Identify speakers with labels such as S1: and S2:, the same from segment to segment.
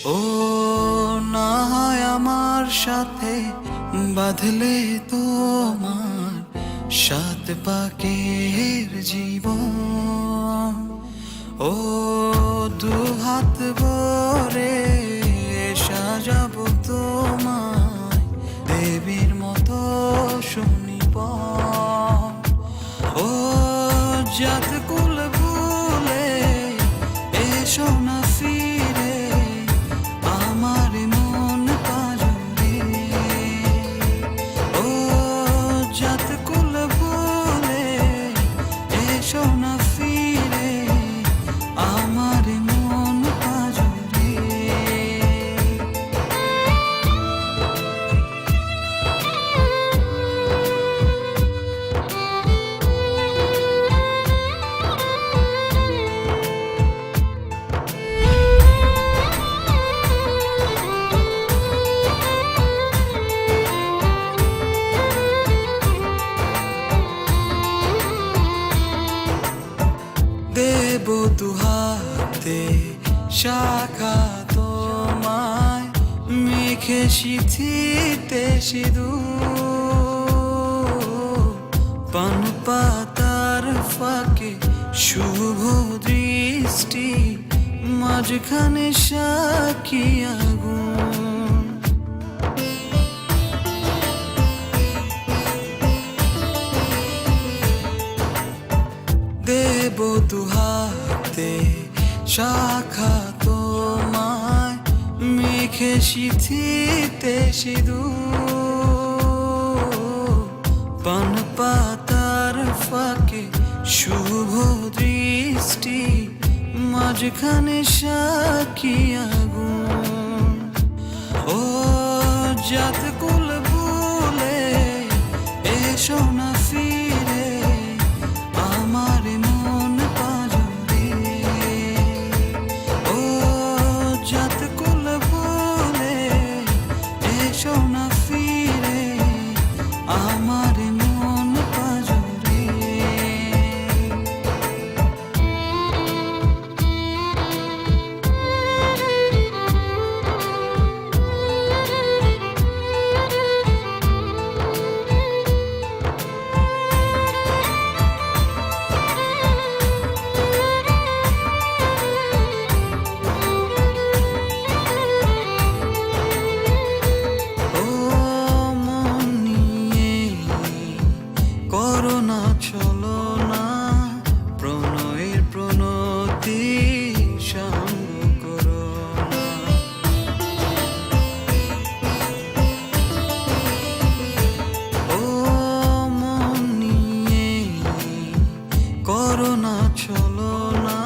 S1: ও না হয় আমার সাথে বাঁধলে তোমার সাত পাকের জীবন। ও দু হাত ভরে সাজাবো তোমায় দেবীর মতো শুনিব। ও জাত কুল ভুলে এসো না ফিরে আমার মন পাজরে। ও জাত কুল ভুলে এসো না ফিরে আমার মন পাজরে। দেব দুহাতে শাখা তোমায় মেখে সিথিতে সিঁদুর। পান পাতার ফাঁকে শুভ দৃষ্টি মাঝখানে সাক্ষী আগুন। দেব দুহাতে শাখা তোমায় মেখে সিথিতে সিঁদুর। পান পাতার ফাঁকে শুভ দৃষ্টি মাঝখানে সাক্ষী আগুন। ও জাত কুল ভুলে এসো না ফিরে আমার মন পাজরে। ও জাত কুল ভুলে এসো না ফিরে আমার মন পাজরে। ও মন নিয়ে করো না চলো না প্রণয়ের প্রণতি সঙ্গ করো না। ও মন নিয়ে করো না চলো না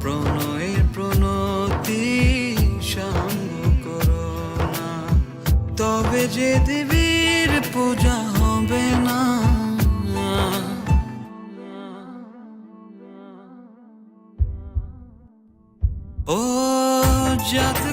S1: প্রণয়ের প্রণতি সঙ্গ করো না। তবে যে দেবীর পূজা হবে না। ও জাত